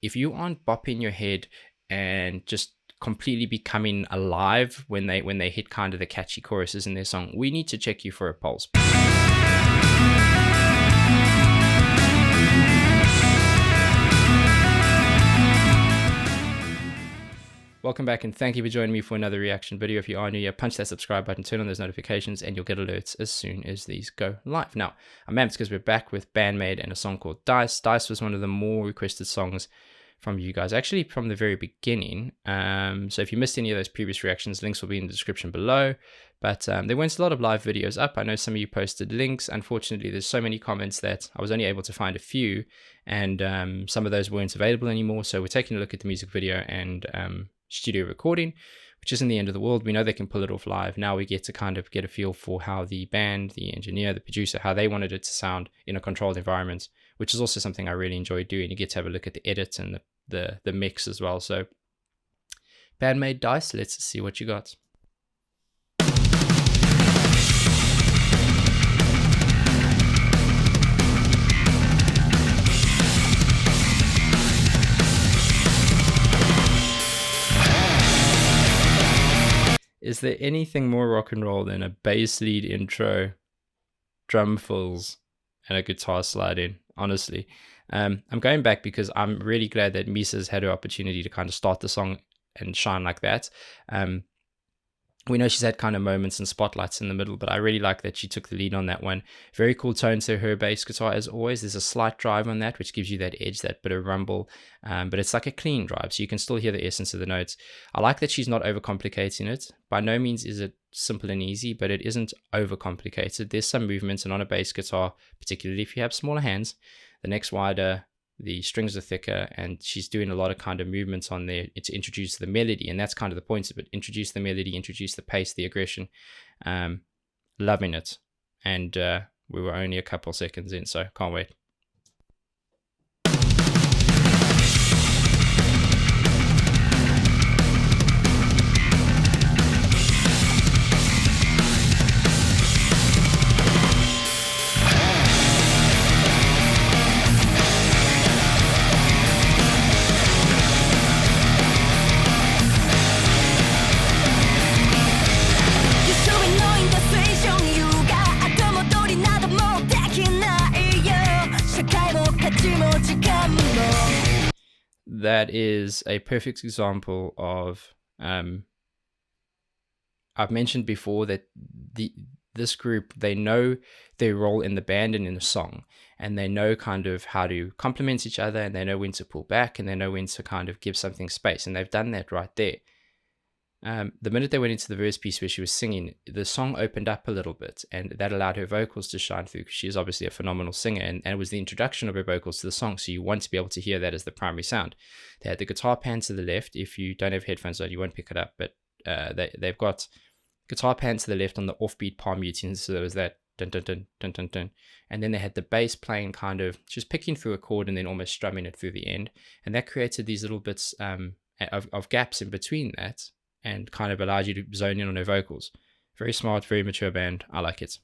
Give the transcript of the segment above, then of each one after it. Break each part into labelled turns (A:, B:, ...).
A: if you aren't bopping your head and just completely becoming alive when they hit kind of the catchy choruses in their song, we need to check you for a pulse. Welcome back, and thank you for joining me for another reaction video. If you are new here, punch that subscribe button, turn on those notifications, and you'll get alerts as soon as these go live. Now, I'm amped because we're back with Band-Maid and a song called Dice. Dice was one of the more requested songs from you guys, actually from the very beginning. So if you missed any of those previous reactions, links will be in the description below. But there weren't a lot of live videos up. I know some of you posted links. Unfortunately, there's so many comments that I was only able to find a few, and some of those weren't available anymore. So we're taking a look at the music video and studio recording, which isn't the end of the world. We know they can pull it off live. Now we get to kind of get a feel for how the band, the engineer, the producer, how they wanted it to sound in a controlled environment, which is also something I really enjoy doing. You get to have a look at the edit and the mix as well. So Band-Maid, Dice, let's see what you got. Is there anything more rock and roll than a bass lead intro, drum fills, and a guitar slide in? Honestly, I'm going back because I'm really glad that Misa's had her opportunity to kind of start the song and shine like that. We know she's had kind of moments and spotlights in the middle, but I really like that she took the lead on that one. Very cool tone to her bass guitar as always. There's a slight drive on that, which gives you that edge, that bit of rumble, but it's like a clean drive, so you can still hear the essence of the notes. I like that she's not overcomplicating it. By no means is it simple and easy, but it isn't overcomplicated. There's some movements, and on a bass guitar, particularly if you have smaller hands, the neck's wider, the strings are thicker, and she's doing a lot of kind of movements on there to introduce the melody, and that's kind of the point of it. Introduce the melody, introduce the pace, the aggression. Loving it. And we were only a couple seconds in, so can't wait. That is a perfect example of, I've mentioned before that this group, they know their role in the band and in the song, and they know kind of how to complement each other, and they know when to pull back, and they know when to kind of give something space, and they've done that right there. The minute they went into the verse piece where she was singing, the song opened up a little bit, and that allowed her vocals to shine through, because she is obviously a phenomenal singer, and it was the introduction of her vocals to the song, so you want to be able to hear that as the primary sound. They had the guitar pan to the left. If you don't have headphones on, you won't pick it up, but they've got guitar pan to the left on the offbeat palm muting, so there was that dun dun dun dun dun dun, and then they had the bass playing kind of just picking through a chord and then almost strumming it through the end, and that created these little bits of gaps in between that, and kind of allowed you to zone in on her vocals. Very smart, very mature band. I like it.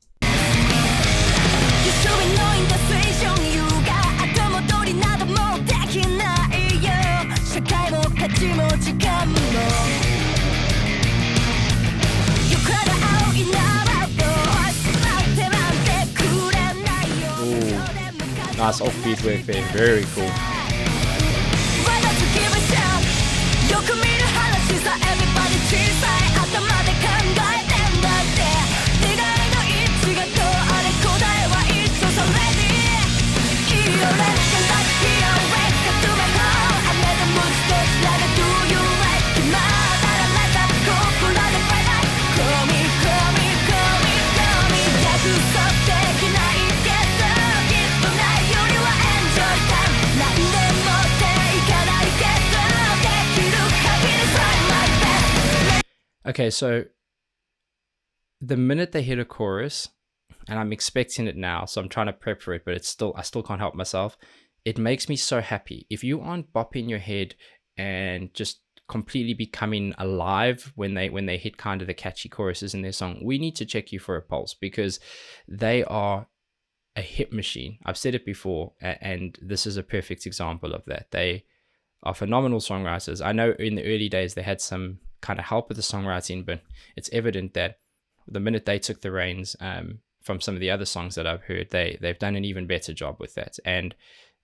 A: Ooh, nice offbeat work there. Very cool. Okay, so the minute they hit a chorus, and I'm expecting it now, so I'm trying to prep for it, but I still can't help myself. It makes me so happy. If you aren't bopping your head and just completely becoming alive when they hit kind of the catchy choruses in their song, we need to check you for a pulse, because they are a hit machine. I've said it before, and this is a perfect example of that. They are phenomenal songwriters. I know in the early days they had some kind of help with the songwriting, but it's evident that the minute they took the reins, from some of the other songs that I've heard, they've done an even better job with that, and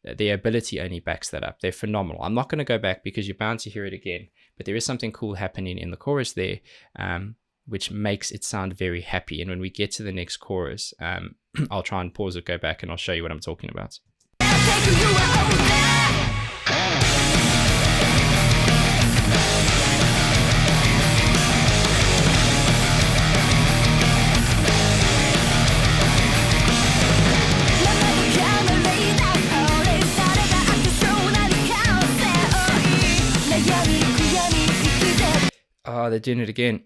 A: their ability only backs that up. They're phenomenal. I'm not going to go back because you're bound to hear it again, but there is something cool happening in the chorus there, which makes it sound very happy. And when we get to the next chorus, I'll try and pause it, go back, and I'll show you what I'm talking about. Oh, they're doing it again.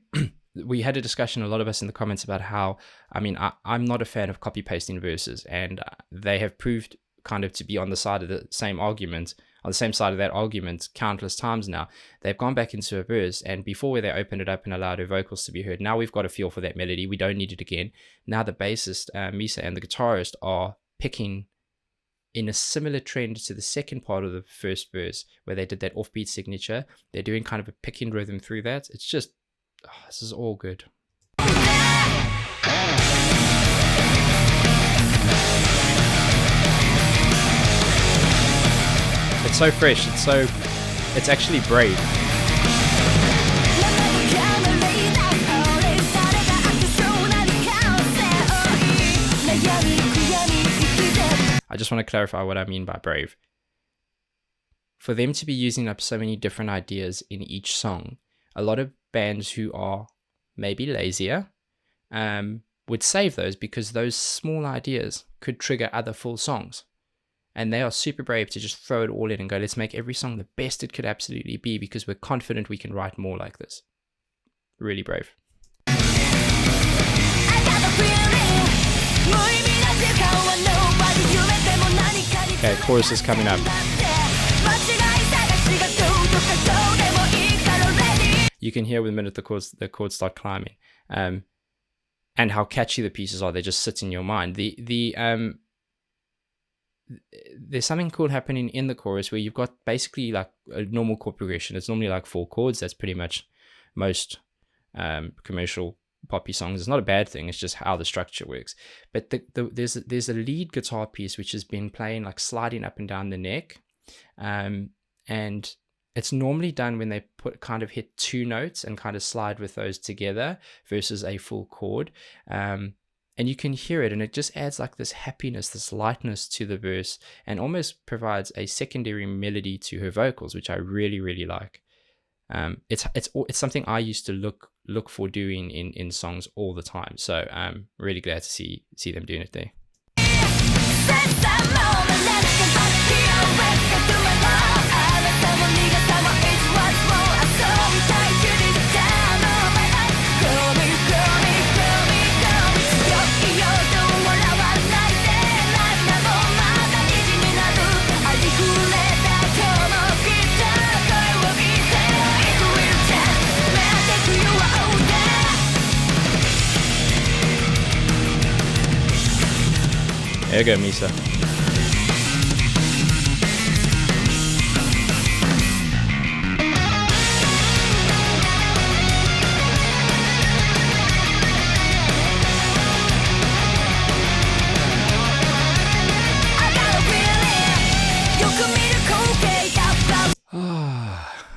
A: We had a discussion, a lot of us in the comments, about how, I'm not a fan of copy pasting verses, and they have proved kind of to be on the side of the same argument, on the same side of that argument countless times now. They've gone back into a verse, and before where they opened it up and allowed her vocals to be heard, now we've got a feel for that melody. We don't need it again. Now the bassist, Misa, and the guitarist are picking in a similar trend to the second part of the first verse, where they did that offbeat signature. They're doing kind of a picking rhythm through that. It's just, this is all good. It's so fresh. It's actually brave. I just want to clarify what I mean by brave. For them to be using up so many different ideas in each song, a lot of bands who are maybe lazier would save those, because those small ideas could trigger other full songs. And they are super brave to just throw it all in and go, let's make every song the best it could absolutely be, because we're confident we can write more like this. Really brave. Okay, chorus is coming up. You can hear with a minute the chords start climbing, and how catchy the pieces are. They just sit in your mind. There's something cool happening in the chorus where you've got basically like a normal chord progression. It's normally like 4 chords. That's pretty much most commercial poppy songs. It's not a bad thing. It's just how the structure works. But there's a lead guitar piece which has been playing, like sliding up and down the neck, and it's normally done when they kind of hit 2 notes and kind of slide with those together versus a full chord. And you can hear it, and it just adds like this happiness, this lightness to the verse, and almost provides a secondary melody to her vocals, which I really, really like. It's something I used to look for doing in songs all the time. So I'm really glad to see them doing it there. There you go, Misa.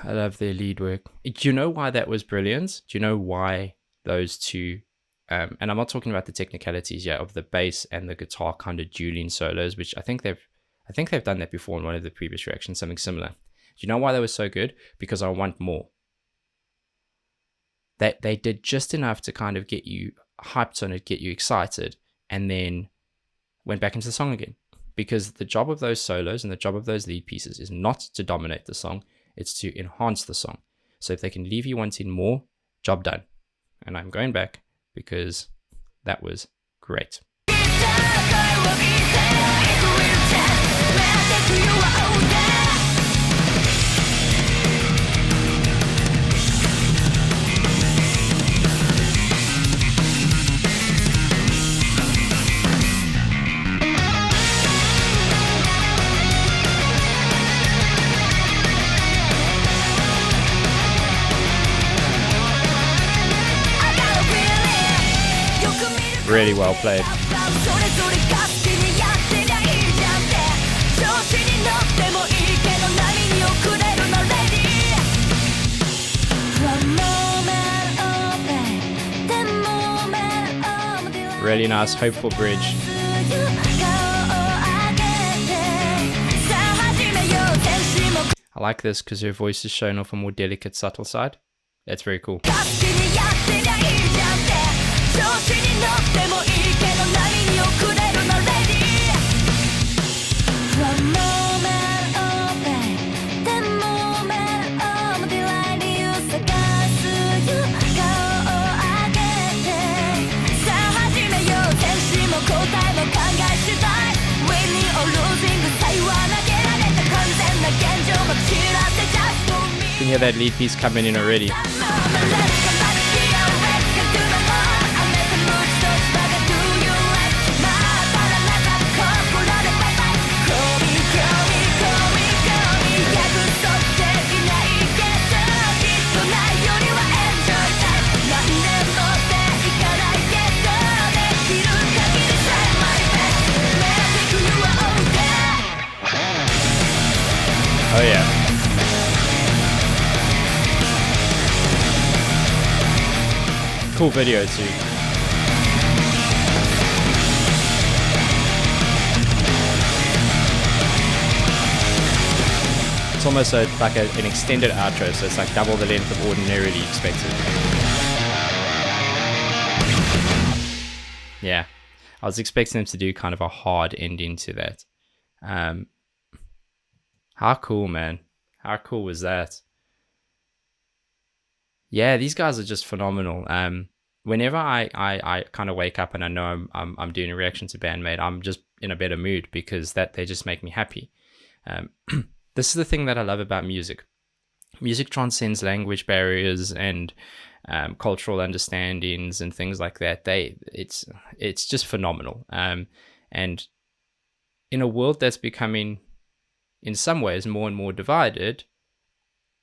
A: I love their lead work. Do you know why that was brilliant? Do you know why those two, and I'm not talking about the technicalities yet of the bass and the guitar kind of dueling solos, which I think they've done that before in one of the previous reactions, something similar. Do you know why they were so good? Because I want more. That they did just enough to kind of get you hyped on it, get you excited, and then went back into the song again. Because the job of those solos and the job of those lead pieces is not to dominate the song, it's to enhance the song. So if they can leave you wanting more, job done. And I'm going back because that was great. Really well played. Really nice, hopeful bridge. I like this because her voice is shown off a more delicate, subtle side. That's very cool. You can hear that lead piece coming in already. Oh yeah. Cool video too. It's almost like an extended outro, so it's like double the length of ordinarily expected. Yeah, I was expecting them to do kind of a hard ending to that. How cool, man. How cool was that? Yeah, these guys are just phenomenal. Whenever I kind of wake up and I know I'm doing a reaction to Band-Maid, I'm just in a better mood because they just make me happy. This is the thing that I love about music. Music transcends language barriers and cultural understandings and things like that. It's just phenomenal. And in a world that's becoming, in some ways, more and more divided,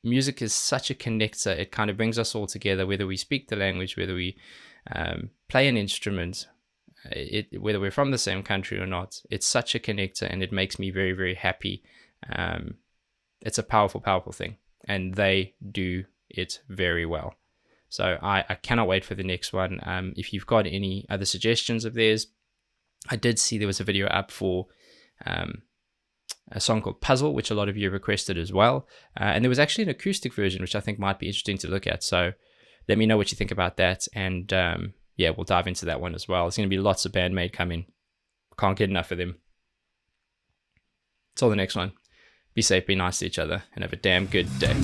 A: music is such a connector. It kind of brings us all together, whether we speak the language, whether we play an instrument, whether we're from the same country or not. It's such a connector, and it makes me very, very happy. It's a powerful, powerful thing, and they do it very well. So I cannot wait for the next one. If you've got any other suggestions of theirs, I did see there was a video up for a song called Puzzle, which a lot of you requested as well. And there was actually an acoustic version, which I think might be interesting to look at. So let me know what you think about that. And yeah, we'll dive into that one as well. There's going to be lots of Band-Maid coming. Can't get enough of them. Till the next one. Be safe, be nice to each other, and have a damn good day.